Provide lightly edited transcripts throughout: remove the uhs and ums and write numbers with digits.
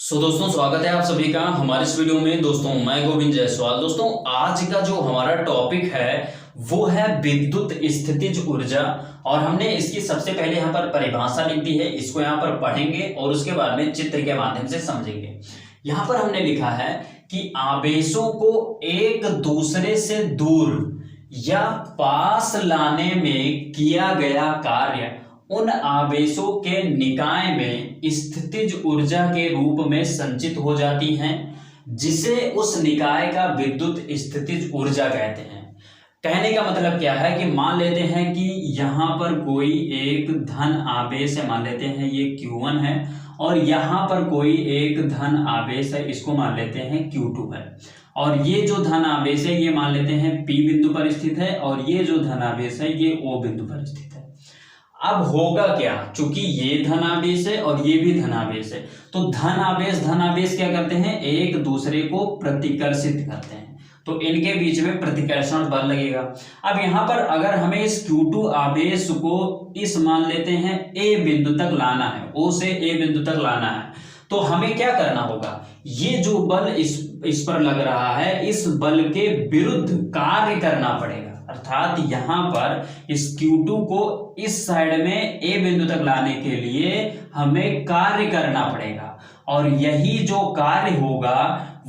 दोस्तों स्वागत है आप सभी का हमारे इस वीडियो में। दोस्तों मैं गोविंद जायसवाल। दोस्तों आज का जो हमारा टॉपिक है वो है विद्युत स्थितिज ऊर्जा, और हमने इसकी सबसे पहले यहाँ पर परिभाषा लिख दी है। इसको यहाँ पर पढ़ेंगे और उसके बाद में चित्र के माध्यम से समझेंगे। यहाँ पर हमने लिखा है कि आवेशों को एक दूसरे से दूर या पास लाने में किया गया कार्य उन आवेशों के निकाय में स्थितिज ऊर्जा के रूप में संचित हो जाती हैं, जिसे उस निकाय का विद्युत स्थितिज ऊर्जा कहते हैं। कहने का मतलब क्या है कि मान लेते हैं कि यहां पर कोई एक धन आवेश है, मान लेते हैं ये Q1 है, और यहां पर कोई एक धन आवेश है, इसको मान लेते हैं Q2 है, और ये जो धन आवेश है ये मान लेते हैं P बिंदु पर स्थित है, और ये जो धन आवेश है ये O बिंदु पर स्थित है। अब होगा क्या, चूंकि ये धनावेश है और ये भी धनावेश है, तो धनावेश क्या करते हैं, एक दूसरे को प्रतिकर्षित करते हैं, तो इनके बीच में प्रतिकर्षण बल लगेगा। अब यहां पर अगर हमें इस Q2 आवेश को इस मान लेते हैं A बिंदु तक लाना है, O से A बिंदु तक लाना है, तो हमें क्या करना होगा, ये जो बल इस पर लग रहा है, इस बल के विरुद्ध कार्य करना पड़ेगा। अर्थात यहां पर इस Q2 को इस साइड में A बिंदु तक लाने के लिए हमें कार्य करना पड़ेगा, और यही जो कार्य होगा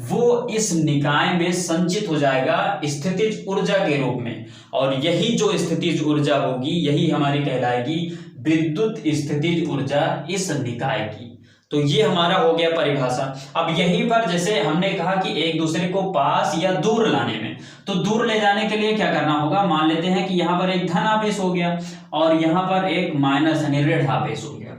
वो इस निकाय में संचित हो जाएगा स्थितिज ऊर्जा के रूप में, और यही जो स्थितिज ऊर्जा होगी यही हमारी कहलाएगी विद्युत स्थितिज ऊर्जा इस निकाय की। तो ये हमारा हो गया परिभाषा। अब यहीं पर जैसे हमने कहा कि एक दूसरे को पास या दूर लाने में, तो दूर ले जाने के लिए क्या करना होगा, मान लेते हैं कि यहाँ पर एक धन आवेश हो गया और यहाँ पर एक माइनस यानी ऋण आवेश हो गया।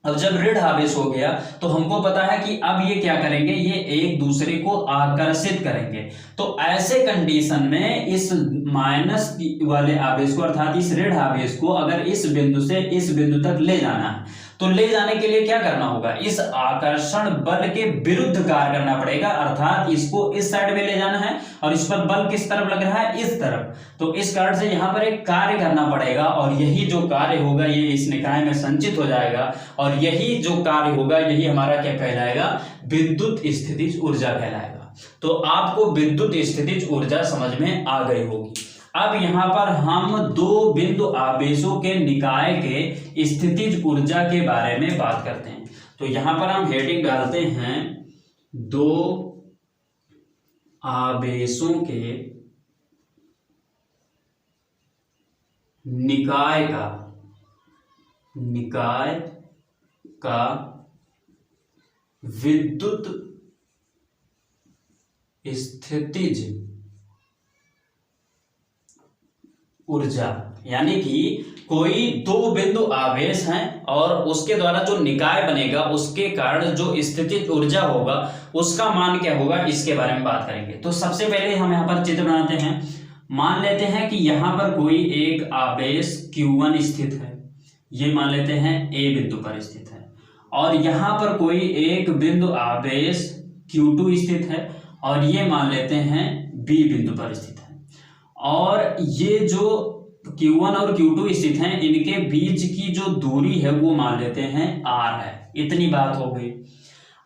अब जब ऋण आवेश हो गया तो हमको पता है कि अब ये क्या करेंगे, ये एक दूसरे को आकर्षित करेंगे। तो ऐसे कंडीशन में इस माइनस वाले आवेश को अर्थात इस ऋण आवेश को अगर इस बिंदु से इस बिंदु तक ले जाना है, तो ले जाने के लिए क्या करना होगा, इस आकर्षण बल के विरुद्ध कार्य करना पड़ेगा। अर्थात इसको इस साइड में ले जाना है और इस पर बल किस तरफ लग रहा है, इस तरफ, तो इस कारण से यहां पर एक कार्य करना पड़ेगा, और यही जो कार्य होगा ये इस निकाय में संचित हो जाएगा, और यही जो कार्य होगा यही हमारा क्या कहलाएगा, विद्युत स्थितिज ऊर्जा कहलाएगा। तो आपको विद्युत स्थितिज ऊर्जा समझ में आ गई होगी। अब यहां पर हम दो बिंदु आवेशों के निकाय के स्थितिज ऊर्जा के बारे में बात करते हैं। तो यहां पर हम हेडिंग डालते हैं दो आवेशों के निकाय का विद्युत स्थितिज ऊर्जा, यानी कि कोई दो बिंदु आवेश हैं और उसके द्वारा जो निकाय बनेगा उसके कारण जो स्थितिज ऊर्जा होगा उसका मान क्या होगा, इसके बारे में बात करेंगे। तो सबसे पहले हम यहां पर चित्र बनाते हैं। मान लेते हैं कि यहां पर कोई एक आवेश Q1 स्थित है, ये मान लेते हैं A बिंदु पर स्थित है, और यहां पर कोई एक बिंदु आवेश Q2 स्थित है, और ये मान लेते हैं B बिंदु पर स्थित है, और ये जो Q1 और Q2 स्थित हैं इनके बीच की जो दूरी है वो मान लेते हैं R है। इतनी बात हो गई।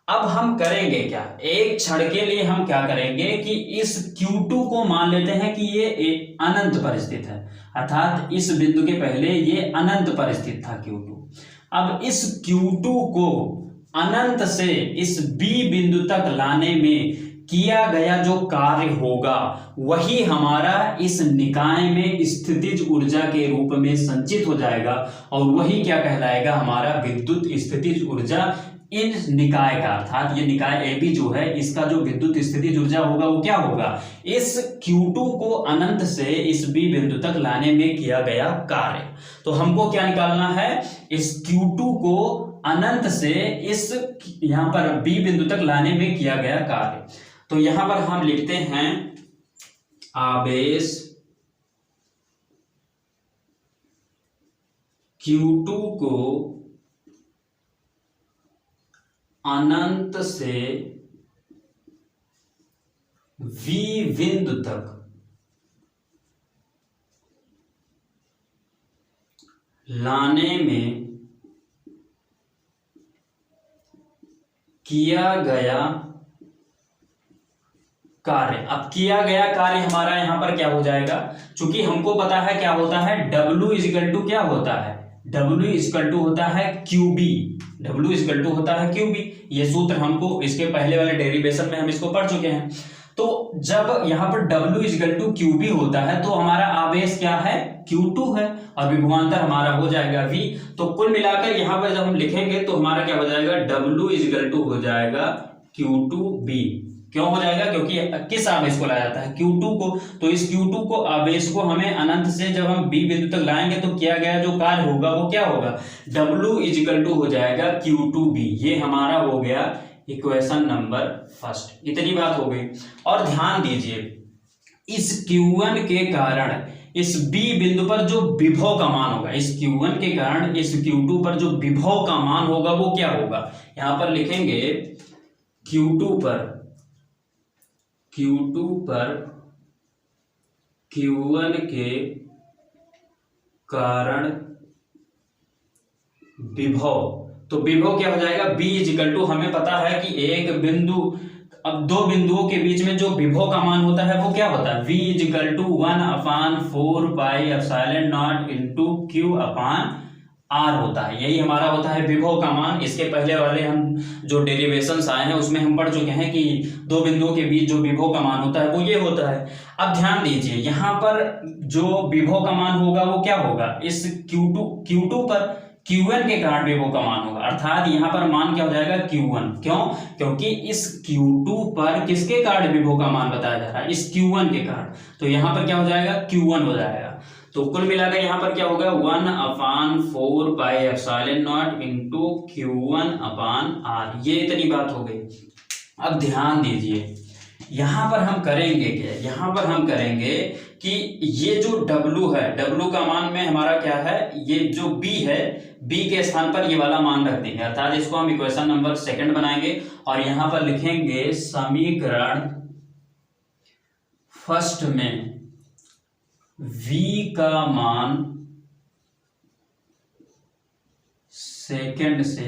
अब हम करेंगे क्या, एक क्षण के लिए हम क्या करेंगे कि इस Q2 को मान लेते हैं कि ये अनंत पर स्थित है, अर्थात इस बिंदु के पहले ये अनंत पर स्थित था Q2। अब इस Q2 को अनंत से इस B बिंदु तक लाने में किया गया जो कार्य होगा वही हमारा इस निकाय में स्थितिज ऊर्जा के रूप में संचित हो जाएगा, और वही क्या कहलाएगा, हमारा विद्युत स्थितिज ऊर्जा इन निकाय का। अर्थात ये निकाय AB जो है इसका जो विद्युत स्थितिज ऊर्जा होगा वो क्या होगा, इस Q2 को अनंत से इस B बिंदु तक लाने में किया गया कार्य। तो हमको क्या निकालना है, इस Q2 को अनंत से इस यहां पर B बिंदु तक लाने में किया गया कार्य। तो यहां पर हम लिखते हैं आवेश Q2 को अनंत से V बिंदु तक लाने में किया गया कार्य। अब किया गया कार्य हमारा यहां पर क्या हो जाएगा, चूंकि हमको पता है क्या होता है, W इजिकल टू क्या होता है, W इजिकल टू होता है QB, W इजिकल टू होता है QB। ये सूत्र हमको इसके पहले वाले डेरिवेशन में हम इसको पढ़ चुके हैं। तो जब यहां पर W इजिकल टू QB होता है तो हमारा आवेश क्या है, Q2 है, और विभवांतर हमारा हो जाएगा V। तो कुल मिलाकर यहां पर जब हम लिखेंगे तो हमारा क्या हो जाएगा, W इजिकल टू हो जाएगा Q2B। क्यों हो जाएगा, क्योंकि किस आवेश को लाया जाता है, Q2 को। तो इस Q2 को आवेश को हमें अनंत से जब हम B बिंदु तक लाएंगे तो किया गया जो कार्य होगा वो क्या होगा, W इजिकल टू हो जाएगा Q2B। ये हमारा हो गया इक्वेशन नंबर फर्स्ट। इतनी बात हो गई। और ध्यान दीजिए, इस Q1 के कारण इस B बिंदु पर जो विभव का मान होगा, इस Q1 के कारण इस Q2 पर जो विभव का मान होगा वो क्या होगा, यहां पर लिखेंगे Q2 पर Q1 के कारण विभव। तो विभव क्या हो जाएगा, B इजिकल टू, हमें पता है कि एक बिंदु, अब दो बिंदुओं के बीच में जो विभव का मान होता है वो क्या होता है, V is equal to 1/4 pi epsilon not into Q upon R होता है। यही हमारा होता है विभव का मान। इसके पहले वाले हम जो डेरिवेशंस आए हैं उसमें हम पढ़ चुके हैं कि दो बिंदुओं के बीच जो विभव का मान होता है वो ये होता है। अब ध्यान दीजिए, यहाँ पर जो विभव का मान होगा वो क्या होगा, इस Q2 पर Q1 के कारण विभव का मान होगा, अर्थात यहाँ पर मान क्या हो जाएगा Q1। क्यों, क्योंकि इस Q2 पर किसके कारण विभव का मान बताया जा रहा है, इस Q1 के कारण। तो यहाँ पर क्या हो जाएगा, Q1 हो जाएगा। तो कुल मिलाकर यहाँ पर क्या होगा, 1/4 pi epsilon not into Q1 upon R। ये इतनी बात हो गई। अब ध्यान दीजिए, यहां पर हम करेंगे क्या, यहां पर हम करेंगे कि ये जो W है, W का मान में हमारा क्या है, ये जो B है, B के स्थान पर ये वाला मान रख देंगे, अर्थात इसको हम इक्वेशन नंबर सेकंड बनाएंगे और यहां पर लिखेंगे समीकरण फर्स्ट में V का मान सेकंड से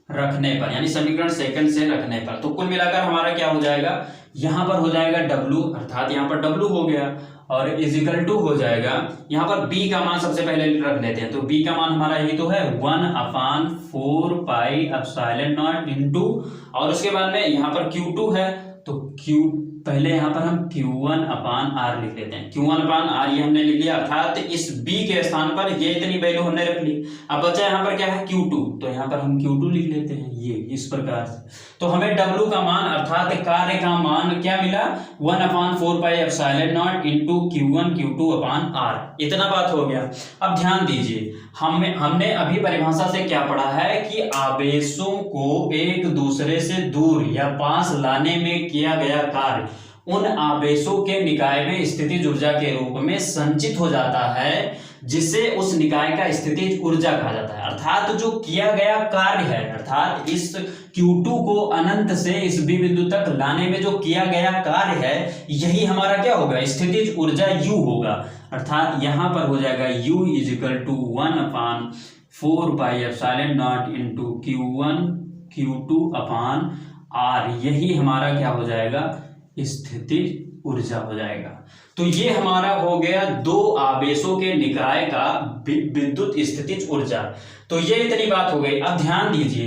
रखने पर, यानी समीकरण सेकंड से रखने पर। तो कुल मिलाकर हमारा क्या हो जाएगा, यहां पर हो जाएगा W, अर्थात यहां पर W हो गया, और इजिकल टू हो जाएगा, यहां पर B का मान सबसे पहले रख लेते हैं। तो B का मान हमारा यही तो है 1/4 पाई एप्सिलॉन नॉट इंटू, और उसके बाद में यहां पर Q2 है तो पहले यहां पर हम Q1 अपान R लिख लेते हैं। Q1 अपान R ये हमने लिख लिया, अर्थात इस B के स्थान पर ये इतनी वैल्यू हमने रख ली। अब बचा यहां पर क्या है Q2, तो यहां पर हम Q2 लिख लेते हैं, ये इस प्रकार से। तो हमें W का मान अर्थात कार्य का मान क्या मिला, 1/4 pi epsilon not into Q1 Q2 upon R। इतना बात हो गया। अब ध्यान दीजिए, हमने अभी परिभाषा से क्या पढ़ा है कि आवेशों को एक दूसरे से दूर या पास लाने में किया गया कार्य उन आवेशों के निकाय में स्थितिज ऊर्जा के रूप में संचित हो जाता है, जिसे उस निकाय का स्थितिज ऊर्जा कहा जाता है। अर्थात जो किया गया कार्य है, अर्थात इस Q2 को अनंत से इस B बिंदु तक लाने में जो किया गया कार्य है, यही हमारा क्या होगा, स्थितिज ऊर्जा U होगा। अर्थात यहां पर हो जाएगा U is equal to 1/4 pi epsilon not into Q1 Q2 upon R। यही हमारा क्या हो जाएगा, स्थितिज ऊर्जा हो जाएगा। तो ये हमारा हो गया दो आवेशों के निकाय का विद्युत स्थितिज ऊर्जा। तो ये इतनी बात हो गई। अब ध्यान दीजिए,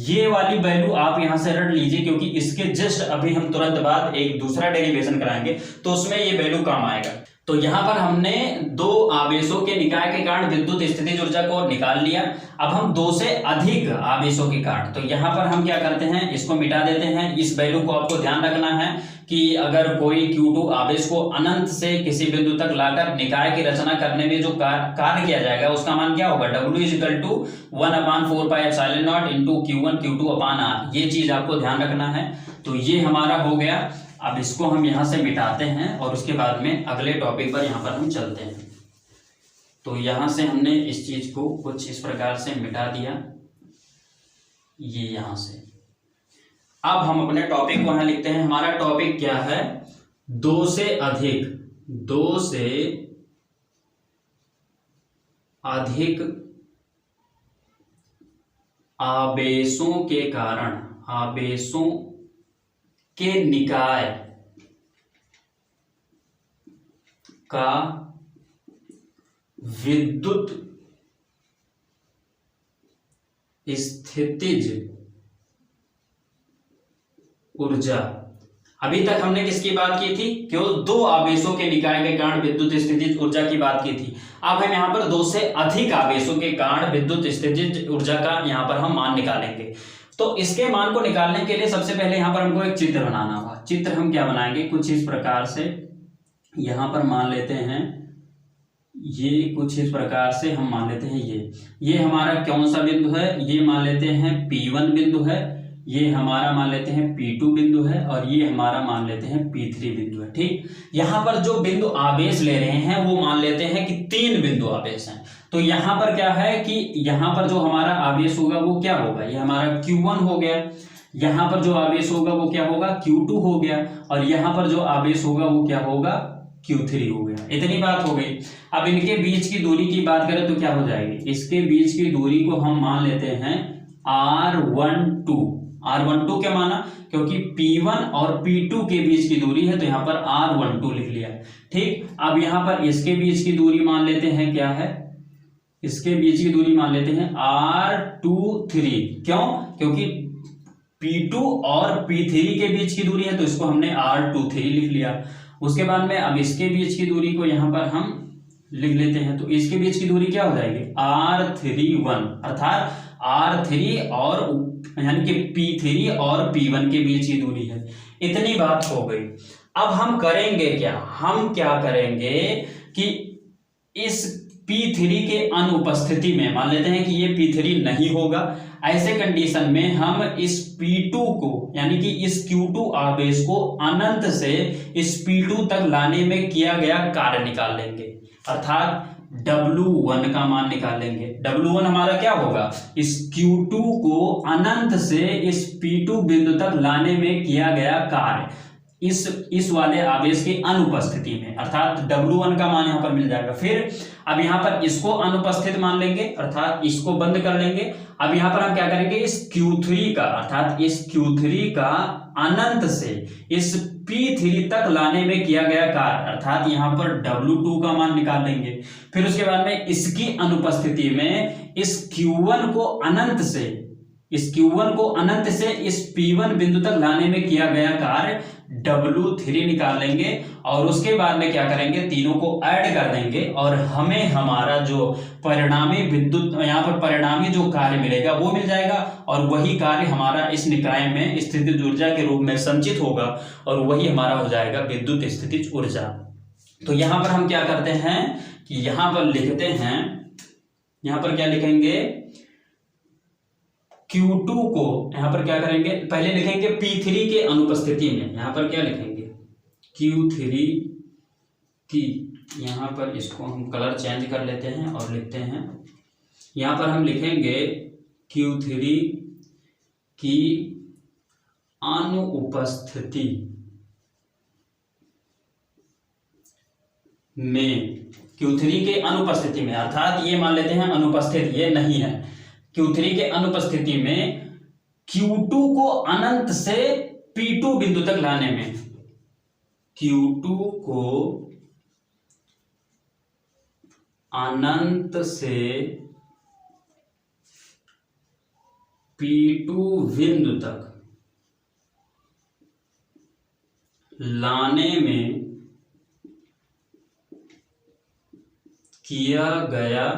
ये वाली वैल्यू आप यहां से रट लीजिए, क्योंकि इसके जस्ट अभी हम तुरंत बाद एक दूसरा डेरिवेशन कराएंगे तो उसमें ये वैल्यू काम आएगा। तो यहां पर हमने दो आवेशों के निकाय के कारण विद्युत स्थितिज ऊर्जा को निकाल लिया। अब हम दो से अधिक आवेशों के कारण, तो यहां पर हम क्या करते हैं, इसको मिटा देते हैं। इस वैल्यू को आपको ध्यान रखना है कि अगर कोई Q2 आवेश को अनंत से किसी बिंदु तक लाकर निकाय की रचना करने में जो कार्य किया जाएगा उसका मान क्या होगा, W is equal to 1/4 pi epsilon not into Q1 Q2 upon R। ये चीज आपको ध्यान रखना है। तो ये हमारा हो गया। अब इसको हम यहां से मिटाते हैं और उसके बाद में अगले टॉपिक पर यहां पर हम चलते हैं। तो यहां से हमने इस चीज को कुछ इस प्रकार से मिटा दिया, ये यहां से। अब हम अपने टॉपिक को यहां लिखते हैं। हमारा टॉपिक क्या है, दो से अधिक आवेशों के कारण, आवेशों के निकाय का विद्युत स्थितिज ऊर्जा। अभी तक हमने किसकी बात की थी? केवल दो आवेशों के निकाय के कारण विद्युत स्थितिज ऊर्जा की बात की थी। अब हम यहाँ पर दो से अधिक आवेशों के कारण विद्युत स्थितिज ऊर्जा का यहाँ पर हम मान निकालेंगे। तो इसके मान को निकालने के लिए सबसे पहले यहाँ पर हमको एक चित्र बनाना होगा। चित्र हम क्या बनाएंगे? कुछ इस प्रकार से यहाँ पर मान लेते हैं, ये कुछ इस प्रकार से हम मान लेते हैं ये हमारा कौन सा बिंदु है? ये मान लेते हैं P1 बिंदु है, ये हमारा मान लेते हैं P2 बिंदु है, और ये हमारा मान लेते हैं P3 बिंदु है। ठीक, यहाँ पर जो बिंदु आवेश ले रहे हैं वो मान लेते हैं कि 3 बिंदु आवेश हैं। तो यहाँ पर क्या है कि यहाँ पर जो हमारा आवेश होगा वो क्या होगा? ये हमारा Q1 हो गया, यहाँ पर जो आवेश होगा वो क्या होगा? Q2 हो गया, और यहाँ पर जो आवेश होगा वो क्या होगा? Q3 हो गया। इतनी बात हो गई। अब इनके बीच की दूरी की बात करें तो क्या हो जाएगी? इसके बीच की दूरी को हम मान लेते हैं R12। R12 क्या माना? क्योंकि P1 और P2 के बीच की दूरी है तो यहाँ पर R12 लिख लिया। ठीक, अब यहाँ पर इसके बीच की दूरी मान लेते हैं, क्या है? इसके बीच की दूरी मान लेते हैं R23। क्यों? क्योंकि P2 और P3 के बीच की दूरी है तो इसको हमने R23 लिख लिया। उसके बाद में अब इसके बीच की दूरी को यहाँ पर हम लिख लेते हैं, तो इसके बीच की दूरी क्या हो जाएगी? R31, अर्थात R3 और यानी कि P3 और P1 के बीच की दूरी है। इतनी बात हो गई। अब हम करेंगे क्या? हम क्या करेंगे कि इस P3 के अनुपस्थिति में मान लेते हैं कि ये P3 नहीं होगा। ऐसे कंडीशन में हम इस P2 को यानी कि इस Q2 आवेश को अनंत से इस P2 तक लाने में किया गया कार्य निकाल लेंगे, अर्थात W1 का मान निकालेंगे। W1 हमारा क्या होगा? इस Q2 को अनंत से इस P2 बिंदु तक लाने में किया गया कार्य इस वाले आवेश की अनुपस्थिति में, अर्थात W1 का मान यहाँ पर मिल जाएगा। फिर अब यहाँ पर इसको अनुपस्थित मान लेंगे, अर्थात इसको बंद कर लेंगे। अब यहाँ पर हम क्या करेंगे? इस Q3 का, अर्थात इस Q3 का अनंत से इस P3 तक लाने में किया गया कार्य, अर्थात यहाँ पर W2 का मान निकाल लेंगे। फिर उसके बाद में इसकी अनुपस्थिति में इस Q1 को अनंत से इस P1 बिंदु तक लाने में किया गया कार्य W3 निकाल लेंगे, और उसके बाद में क्या करेंगे? तीनों को ऐड कर देंगे और हमें हमारा जो परिणामी विद्युत यहाँ पर परिणामी जो कार्य मिलेगा वो मिल जाएगा, और वही कार्य हमारा इस निकाय में स्थितिज ऊर्जा के रूप में संचित होगा, और वही हमारा हो जाएगा विद्युत स्थितिज ऊर्जा। तो यहाँ पर हम क्या करते हैं कि यहाँ पर लिखते हैं, यहाँ पर क्या लिखेंगे? Q2 को यहाँ पर क्या करेंगे? पहले लिखेंगे P3 के अनुपस्थिति में, यहाँ पर क्या लिखेंगे? Q3 की, यहाँ पर इसको हम कलर चेंज कर लेते हैं और लिखते हैं, यहाँ पर हम लिखेंगे Q3 की अनुपस्थिति में, Q3 के अनुपस्थिति में, अर्थात ये मान लेते हैं अनुपस्थित, ये नहीं है। Q3 के अनुपस्थिति में Q2 को अनंत से P2 बिंदु तक लाने में, Q2 को अनंत से P2 बिंदु तक लाने में किया गया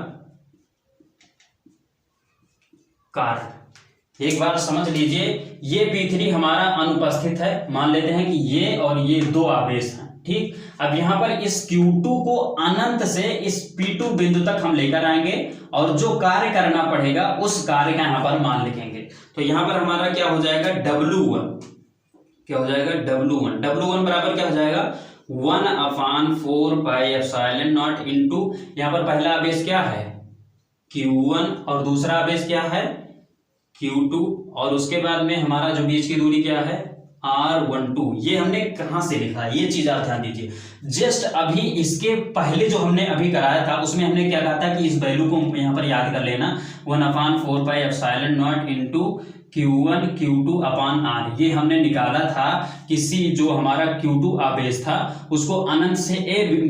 कार्य। एक बार समझ लीजिए, ये P3 हमारा अनुपस्थित है, मान लेते हैं कि ये और ये दो आवेश हैं। ठीक, अब यहाँ पर इस Q2 को अनंत से इस P2 बिंदु तक हम लेकर आएंगे, और जो कार्य करना पड़ेगा उस कार्य का यहाँ पर मान लिखेंगे। तो यहाँ पर हमारा क्या हो जाएगा? W1 क्या हो जाएगा? W1 बराबर क्या हो जाएगा? 1/4 पाई एप्सिलॉन नॉट इंटू, यहाँ पर पहला आवेश क्या है? Q1, और दूसरा आवेश क्या है? Q2, और उसके बाद में हमारा जो बीच की दूरी क्या है? R12। ये हमने कहां से लिखा है, ये चीज आप ध्यान दीजिए। जस्ट अभी इसके पहले जो हमने अभी कराया था उसमें हमने क्या कहा था कि इस वैल्यू को यहां पर याद कर लेना, 1/4πε0 into Q1 Q2 upon R। ये हमने निकाला था किसी जो हमारा Q2 आवेश था उसको अनंत से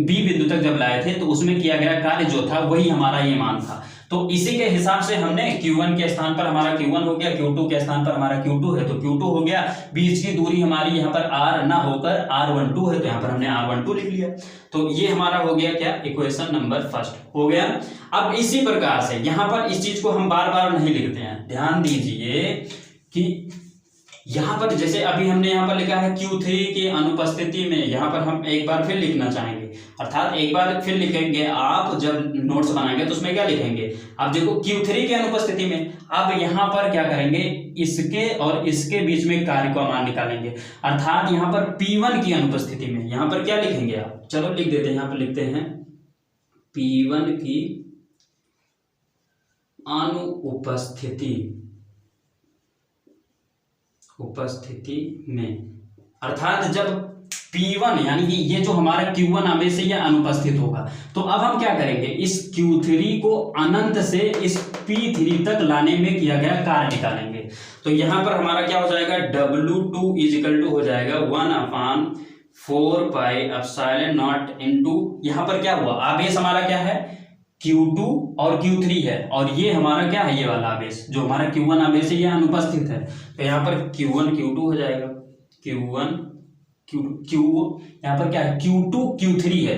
B बिंदु तक जब लाए थे तो उसमें किया गया कार्य जो था वही हमारा ये मान था। तो इसी के हिसाब से हमने Q1 के स्थान पर हमारा Q1 हो गया, Q2 के स्थान पर हमारा Q2 है तो Q2 हो गया, बीच की दूरी हमारी यहाँ पर R ना होकर R12 है तो यहाँ पर हमने R12 लिख लिया। तो ये हमारा हो गया क्या, इक्वेशन नंबर फर्स्ट हो गया। अब इसी प्रकार से यहाँ पर इस चीज को हम बार बार नहीं लिखते हैं, ध्यान दीजिए कि यहाँ पर जैसे अभी हमने यहाँ पर लिखा है Q3 की अनुपस्थिति में, यहाँ पर हम एक बार फिर लिखना चाहेंगे, अर्थात एक बार फिर लिखेंगे। आप जब नोट्स बनाएंगे तो उसमें क्या लिखेंगे, आप देखो Q3 की अनुपस्थिति में, अब यहाँ पर क्या करेंगे, इसके और इसके बीच में कार्य का मान निकालेंगे, अर्थात यहाँ पर P1 की अनुपस्थिति में यहाँ पर क्या लिखेंगे आप, चलो लिख देते हैं, यहाँ पर लिखते हैं P1 की उपस्थिति में, अर्थात जब P1 यानी कि ये जो हमारा Q1 आवेश से यह अनुपस्थित होगा तो अब हम क्या करेंगे, इस Q3 को अनंत से इस P3 तक लाने में किया गया कार्य निकालेंगे। तो यहां पर हमारा क्या हो जाएगा, W2 इजिकल टू हो जाएगा 1/4πε0 इंटू, यहां पर क्या हुआ, आवेश हमारा क्या है Q2 और Q3 है, और ये हमारा क्या है, ये वाला आवेश जो हमारा Q1 आवेश है ये अनुपस्थित है, तो यहाँ पर Q1 Q2 हो जाएगा, Q1 Q यहाँ पर क्या है Q2 Q3 है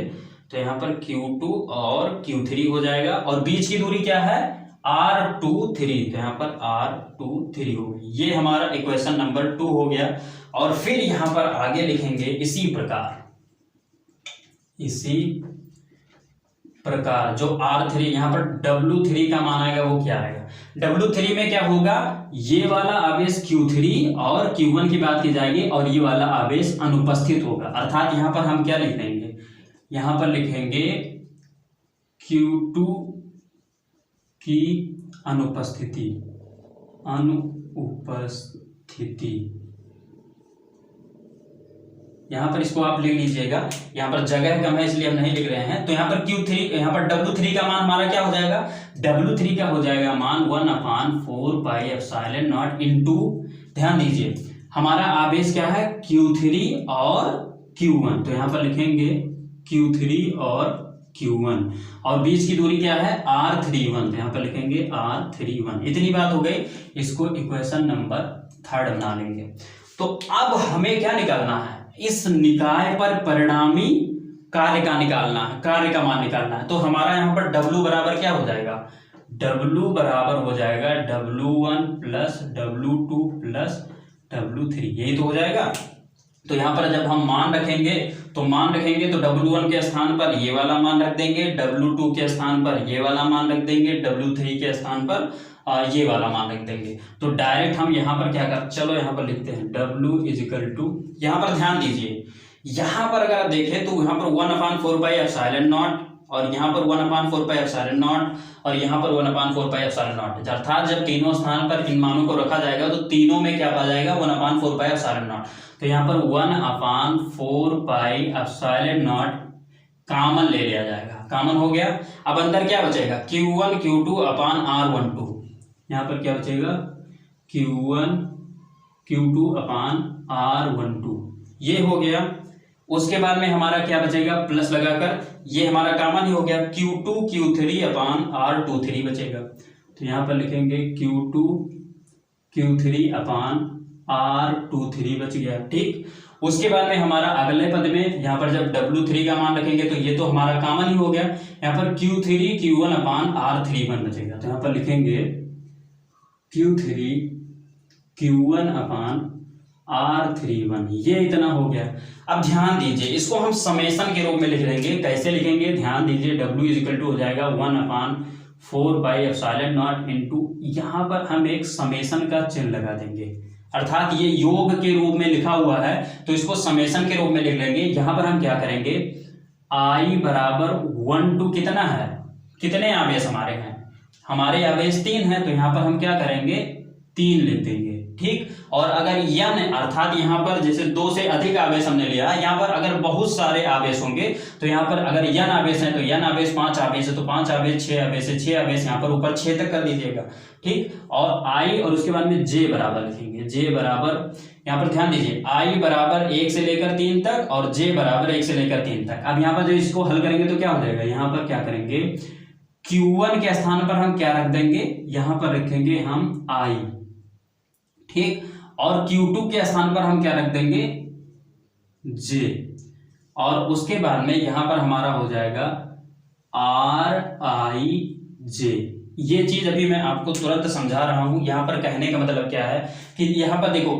तो यहाँ पर Q2 और Q3 हो जाएगा, और बीच की दूरी क्या है R23 तो यहाँ पर R23 हो गई। ये हमारा इक्वेशन नंबर 2 हो गया। और फिर यहाँ पर आगे लिखेंगे इसी प्रकार जो R3 यहाँ पर W3 का मान आएगा वो क्या आएगा, W3 में क्या होगा, ये वाला आवेश Q3 और Q1 की बात की जाएगी और ये वाला आवेश अनुपस्थित होगा, अर्थात यहाँ पर हम क्या लिख देंगे, यहाँ पर लिखेंगे Q2 की अनुपस्थिति यहाँ पर इसको आप लिख लीजिएगा, यहाँ पर जगह कम है इसलिए हम नहीं लिख रहे हैं। तो यहाँ पर Q3 यहाँ पर W3 का मान हमारा क्या हो जाएगा, W3 का हो जाएगा मान 1/4πε0 इंटू, ध्यान दीजिए हमारा आवेश क्या है Q3 और Q1 तो यहाँ पर लिखेंगे Q3 और Q1, और बीच की दूरी क्या है R31 तो यहाँ पर लिखेंगे R31। इतनी बात हो गई, इसको इक्वेशन नंबर 3 बना लेंगे। तो अब हमें क्या निकालना है, इस निकाय पर परिणामी कार्य का निकालना है, कार्य का मान निकालना है। तो हमारा यहाँ पर W बराबर क्या हो जाएगा, W बराबर हो जाएगा W1 plus W2 plus W3, यही तो हो जाएगा। तो यहाँ पर जब हम मान रखेंगे तो W1 के स्थान पर ये वाला मान रख देंगे, W2 के स्थान पर ये वाला मान रख देंगे, W3 के स्थान पर ये वाला मान रख देंगे। तो डायरेक्ट हम यहाँ पर क्या कर, चलो यहाँ पर लिखते हैं W इजिकल टू, यहाँ पर ध्यान दीजिए, यहाँ पर अगर आप देखें तो यहाँ पर 1/4πε0 और यहाँ पर 1/4πε0 और यहाँ पर 1/4πε0, अर्थात जब तीनों स्थान पर इन मानों को रखा जाएगा तो तीनों में क्या पा जाएगा 1/4πε0। तो यहाँ पर 1/4πε0 कॉमन ले लिया जाएगा, कॉमन हो गया। अब अंदर क्या बचेगा, Q1 Q2 अपान R12, यहाँ पर क्या बचेगा Q1 Q2 अपान R12, ये हो गया। उसके बाद में हमारा क्या बचेगा, प्लस लगाकर ये हमारा कॉमन ही हो गया, Q2 Q3 अपान R23 बचेगा। तो यहाँ पर लिखेंगे Q2 Q3 अपान R23 बच गया, ठीक। उसके बाद में हमारा अगले पद में यहाँ पर जब W3 का मान रखेंगे तो ये तो हमारा कॉमन ही हो गया, यहाँ पर Q3 Q1 अपान R31 बचेगा। तो यहाँ पर लिखेंगे Q3 Q1 अपान R31, ये इतना हो गया। अब ध्यान दीजिए, इसको हम समेशन के रूप में लिख लेंगे। कैसे लिखेंगे, ध्यान दीजिए, W इजिकल टू हो जाएगा 1/4πε0 इंटू, यहाँ पर हम एक समेशन का चिन्ह लगा देंगे, अर्थात ये योग के रूप में लिखा हुआ है तो इसको समेशन के रूप में लिख लेंगे। यहाँ पर हम क्या करेंगे, I बराबर 1 to कितना है, कितने आवेश हमारे हैं, हमारे आवेश 3 हैं, तो यहाँ पर हम क्या करेंगे 3 लिख देंगे, ठीक। और अगर यन अर्थात यहाँ पर जैसे 2 से अधिक आवेश हमने लिया, यहाँ पर अगर बहुत सारे आवेश होंगे तो यहाँ पर अगर यन आवेश है तो यन आवेश 5 आवेश है तो 5 आवेश, 6 आवेश है 6 आवेश, यहाँ पर ऊपर 6 तक कर दीजिएगा, ठीक। और आई और उसके बाद में जे बराबर लिखेंगे, जे बराबर, यहाँ पर ध्यान दीजिए आई बराबर 1 से लेकर 3 तक और जे बराबर 1 से लेकर 3 तक। अब यहाँ पर जो इसको हल करेंगे तो क्या हो जाएगा, यहाँ पर क्या करेंगे, Q1 के स्थान पर हम क्या रख देंगे, यहाँ पर रखेंगे हम I, ठीक। और Q2 के स्थान पर हम क्या रख देंगे, J, और उसके बाद में यहां पर हमारा हो जाएगा RIJ। ये चीज अभी मैं आपको तुरंत समझा रहा हूं। यहां पर कहने का मतलब क्या है कि यहां पर देखो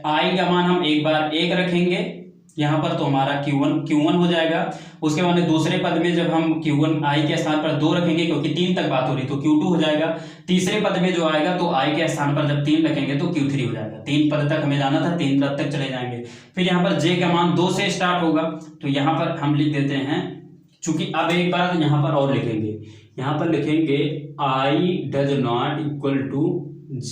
I का मान हम एक बार 1 रखेंगे यहाँ पर तो हमारा Q1 हो जाएगा। उसके बाद में दूसरे पद में जब हम Q1 I के स्थान पर 2 रखेंगे, क्योंकि 3 तक बात हो रही तो Q2 हो जाएगा। तीसरे पद में जो आएगा तो I के स्थान पर जब 3 रखेंगे तो Q3 हो जाएगा। 3 पद तक हमें जाना था, 3 पद तक चले जाएंगे। फिर यहाँ पर J का मान 2 से स्टार्ट होगा तो यहाँ पर हम लिख देते हैं, चूंकि अब एक बार यहाँ पर और लिखेंगे, यहाँ पर लिखेंगे I does not equal to J।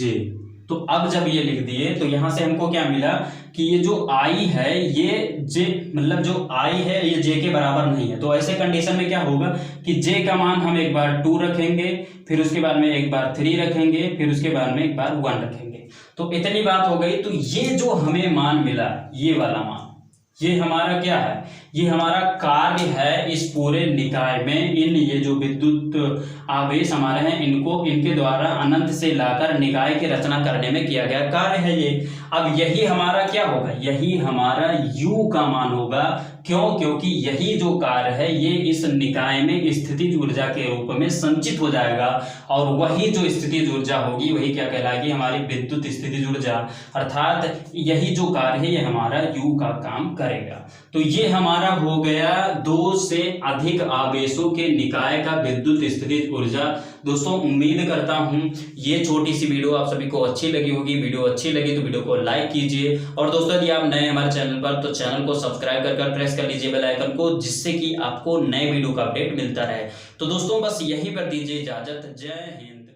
तो अब जब ये लिख दिए तो यहां से हमको क्या मिला कि ये जो I है ये J, मतलब जो I है ये J के बराबर नहीं है। तो ऐसे कंडीशन में क्या होगा कि J का मान हम एक बार 2 रखेंगे, फिर उसके बाद में एक बार 3 रखेंगे, फिर उसके बाद में एक बार 1 रखेंगे। तो इतनी बात हो गई। तो ये जो हमें मान मिला, ये वाला मान, ये हमारा क्या है, ये हमारा कार्य है इस पूरे निकाय में। ये जो विद्युत आवेश हमारे हैं इनको इनके द्वारा अनंत से लाकर निकाय की रचना करने में किया गया कार्य है ये। अब यही हमारा क्या होगा, यही हमारा U का मान होगा। क्यों? क्योंकि यही जो कार्य है ये इस निकाय में स्थितिज ऊर्जा के रूप में संचित हो जाएगा, और वही जो स्थितिज ऊर्जा होगी वही क्या कहलाएगी, हमारी विद्युत स्थितिज ऊर्जा। अर्थात यही जो कार्य है ये हमारा U का काम करेगा। तो ये हमारा हो गया 2 से अधिक आवेशों के निकाय का विद्युत स्थितिज ऊर्जा। दोस्तों उम्मीद करता हूं ये छोटी सी वीडियो आप सभी को अच्छी लगी होगी। वीडियो अच्छी लगी तो वीडियो को लाइक कीजिए, और दोस्तों यदि आप नए हमारे चैनल पर तो चैनल को सब्सक्राइब कर प्रेस कर लीजिए बेल आइकन को, जिससे कि आपको नए वीडियो का अपडेट मिलता रहे। तो दोस्तों बस यही पर दीजिए इजाजत। जय हिंद।